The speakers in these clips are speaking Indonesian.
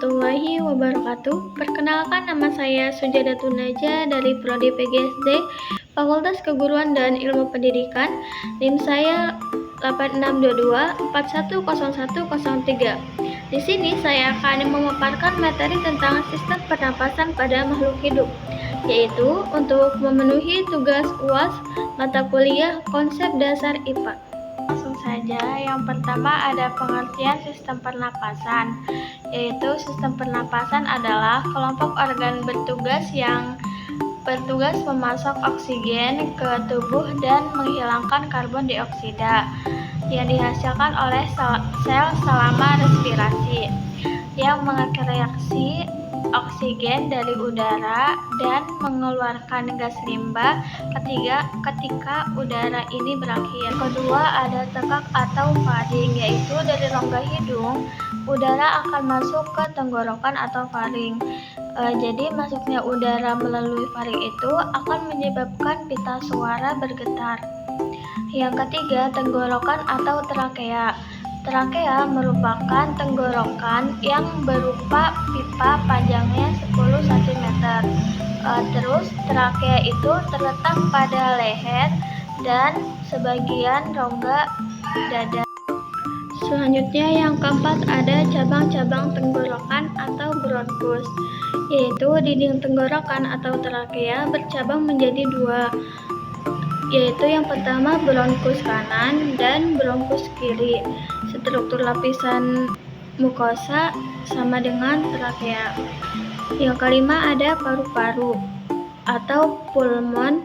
warahmatullahi wabarakatuh. Perkenalkan, nama saya Sujadatun Naja dari Prodi PGSD, Fakultas Keguruan dan Ilmu Pendidikan. NIM saya 8622410103. Di sini saya akan memaparkan materi tentang sistem pernapasan pada makhluk hidup, yaitu untuk memenuhi tugas UAS mata kuliah konsep dasar IPA. Langsung saja, yang pertama ada pengertian sistem pernapasan, yaitu sistem pernapasan adalah kelompok organ bertugas yang bertugas memasok oksigen ke tubuh dan menghilangkan karbon dioksida yang dihasilkan oleh sel selama respirasi, yang mengereaksi oksigen dari udara dan mengeluarkan gas limbah ketika udara ini berakhir. Kedua ada tegak atau faring, yaitu dari rongga hidung udara akan masuk ke tenggorokan atau faring. Jadi masuknya udara melalui faring itu akan menyebabkan pita suara bergetar. Yang ketiga, tenggorokan atau trakea. Trakea merupakan tenggorokan yang berupa pipa panjangnya 10 cm. Terus trakea itu terletak pada leher dan sebagian rongga dada. Selanjutnya yang keempat ada cabang-cabang tenggorokan atau bronkus, yaitu dinding tenggorokan atau trakea bercabang menjadi dua, yaitu yang pertama bronkus kanan dan bronkus kiri. Struktur lapisan mukosa sama dengan trakea. Yang kelima ada paru-paru atau pulmon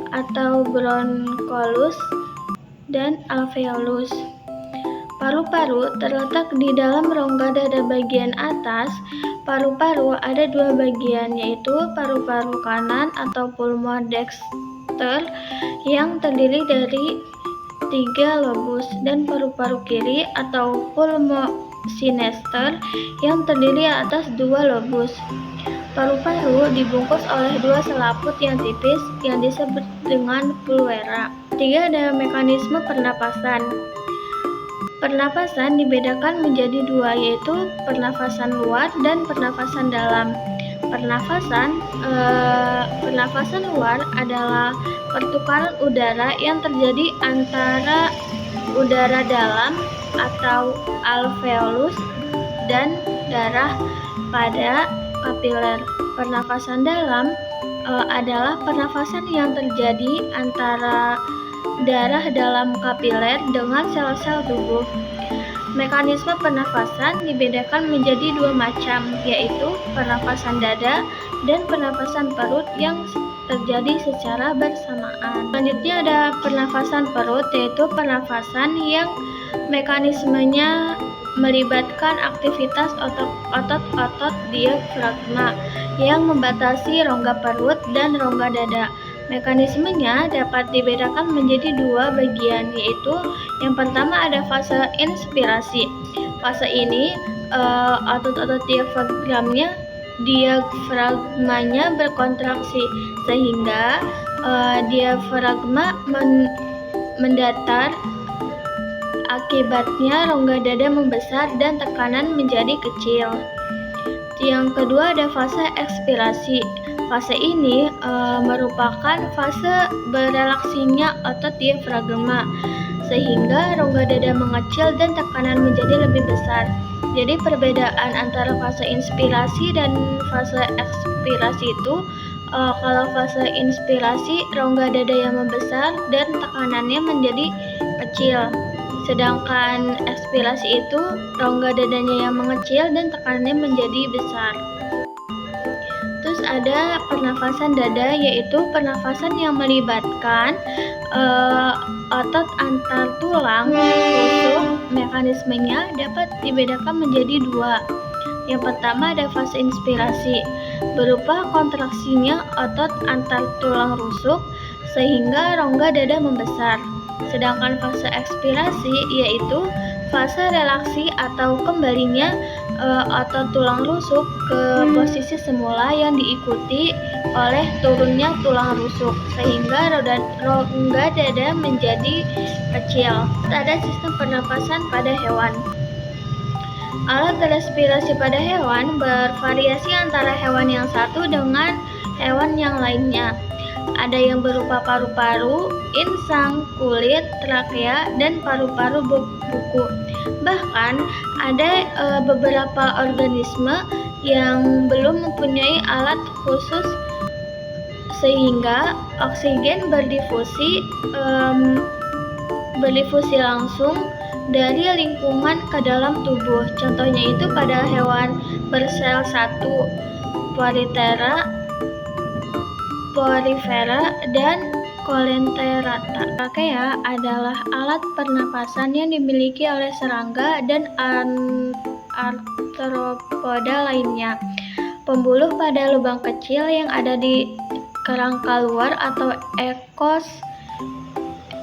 atau bronkolus dan alveolus. Paru-paru terletak di dalam rongga dada bagian atas. Paru-paru ada dua bagian, yaitu paru-paru kanan atau pulmon dexter yang terdiri dari 3 lobus dan paru-paru kiri atau pulmon sinester yang terdiri atas 2 lobus. Paru-paru dibungkus oleh 2 selaput yang tipis yang disebut dengan pleura. Ketiga ada mekanisme pernapasan. Pernapasan dibedakan menjadi dua, yaitu pernafasan luar dan pernafasan dalam. Pernafasan luar adalah pertukaran udara yang terjadi antara udara dalam atau alveolus dan darah pada kapiler. Pernafasan dalam adalah pernafasan yang terjadi antara darah dalam kapiler dengan sel-sel tubuh. Mekanisme pernafasan dibedakan menjadi dua macam, yaitu pernafasan dada dan pernafasan perut yang terjadi secara bersamaan. Selanjutnya ada pernafasan perut, yaitu pernafasan yang mekanismenya melibatkan aktivitas otot-otot diafragma yang membatasi rongga perut dan rongga dada. Mekanismenya dapat dibedakan menjadi dua bagian, yaitu yang pertama ada fase inspirasi. Fase ini otot-otot diafragmanya berkontraksi sehingga diafragma mendatar. Akibatnya rongga dada membesar dan tekanan menjadi kecil. Yang kedua ada fase ekspirasi. Fase ini merupakan fase berelaksinya otot diafragma sehingga rongga dada mengecil dan tekanan menjadi lebih besar. Jadi perbedaan antara fase inspirasi dan fase ekspirasi itu kalau fase inspirasi rongga dada yang membesar dan tekanannya menjadi kecil. Sedangkan ekspirasi itu rongga dadanya yang mengecil dan tekanannya menjadi besar. Terus ada pernafasan dada, yaitu pernafasan yang melibatkan otot antar tulang rusuk. Mekanismenya dapat dibedakan menjadi dua. Yang pertama ada fase inspirasi, berupa kontraksinya otot antar tulang rusuk sehingga rongga dada membesar. Sedangkan fase ekspirasi yaitu fase relaksi atau kembalinya otot tulang rusuk ke posisi semula yang diikuti oleh turunnya tulang rusuk sehingga rongga dada menjadi kecil. Ada sistem pernapasan pada hewan. Alat respirasi pada hewan bervariasi antara hewan yang satu dengan hewan yang lainnya. Ada yang berupa paru-paru, insang, kulit, trakea, dan paru-paru buku. Bahkan ada beberapa organisme yang belum mempunyai alat khusus sehingga oksigen berdifusi langsung dari lingkungan ke dalam tubuh. Contohnya itu pada hewan bersel satu, Porifera, dan Coelenterata. Trakea adalah alat pernapasan yang dimiliki oleh serangga dan arthropoda lainnya. Pembuluh pada lubang kecil yang ada di kerangka luar atau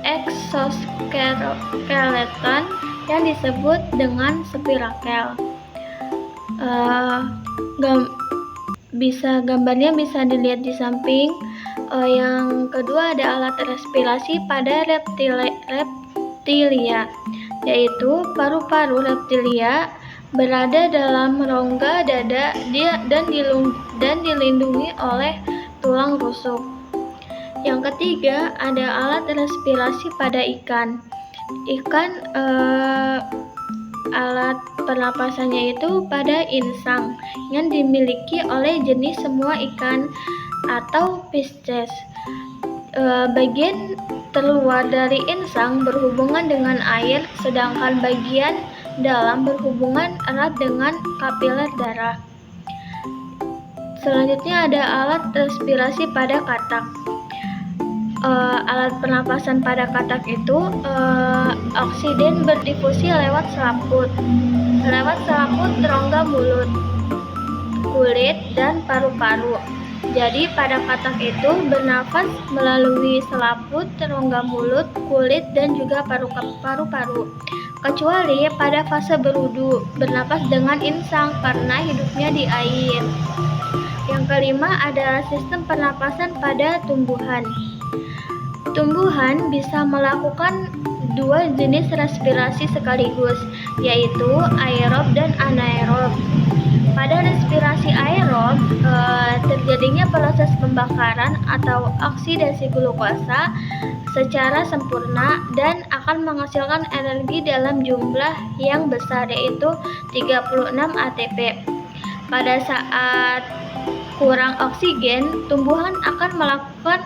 exoskeleton yang disebut dengan spirakel. Gambarnya bisa dilihat di samping. Yang kedua ada alat respirasi pada reptilia, yaitu paru-paru reptilia berada dalam rongga dada dan dilindungi oleh tulang rusuk. Yang ketiga ada alat respirasi pada ikan. Alat pernapasannya itu pada insang yang dimiliki oleh jenis semua ikan atau Pisces. Bagian terluar dari insang berhubungan dengan air, sedangkan bagian dalam berhubungan erat dengan kapiler darah. Selanjutnya ada alat respirasi pada katak. Alat pernapasan pada katak itu oksigen berdifusi lewat selaput rongga mulut, kulit, dan paru-paru. Jadi pada katak itu bernafas melalui selaput, rongga mulut, kulit, dan juga paru-paru. Kecuali pada fase berudu, bernapas dengan insang karena hidupnya di air. Yang kelima ada sistem pernapasan pada tumbuhan. Tumbuhan bisa melakukan dua jenis respirasi sekaligus, yaitu aerob dan anaerob. Pada respirasi aerob, terjadinya proses pembakaran atau oksidasi glukosa secara sempurna dan akan menghasilkan energi dalam jumlah yang besar, yaitu 36 ATP. Pada saat kurang oksigen, tumbuhan akan melakukan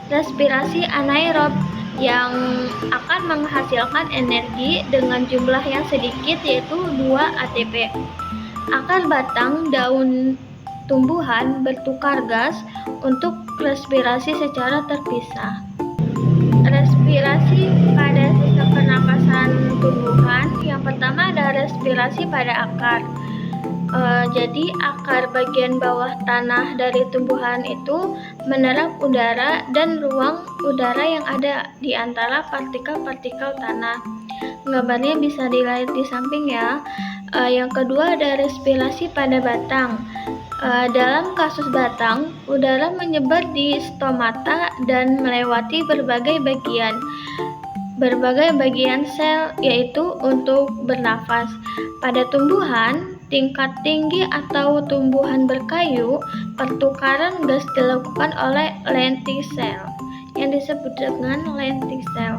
respirasi anaerob yang akan menghasilkan energi dengan jumlah yang sedikit, yaitu 2 ATP. Akar, batang, daun tumbuhan bertukar gas untuk respirasi secara terpisah. Respirasi pada sistem pernapasan tumbuhan. Yang pertama ada respirasi pada akar. Jadi akar bagian bawah tanah dari tumbuhan itu menyerap udara dan ruang udara yang ada di antara partikel-partikel tanah. Gambarnya bisa dilihat di samping ya. Yang kedua ada respirasi pada batang. Dalam kasus batang, udara menyebar di stomata dan melewati berbagai bagian sel, yaitu untuk bernafas. Pada tumbuhan tingkat tinggi atau tumbuhan berkayu, pertukaran gas dilakukan oleh lentisel yang disebut dengan lentisel.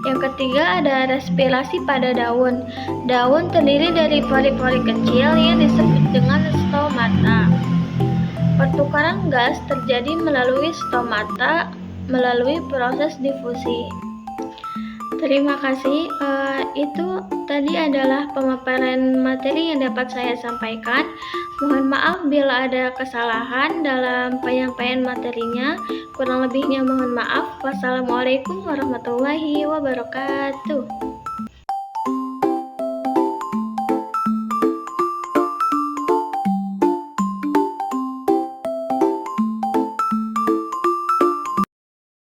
Yang ketiga ada respirasi pada daun. Daun terdiri dari pori-pori kecil yang disebut dengan stomata. Pertukaran gas terjadi melalui stomata melalui proses difusi. Terima kasih. Itu tadi adalah pemaparan materi yang dapat saya sampaikan. Mohon maaf bila ada kesalahan dalam penyampaian materinya. Kurang lebihnya mohon maaf. Wassalamualaikum warahmatullahi wabarakatuh.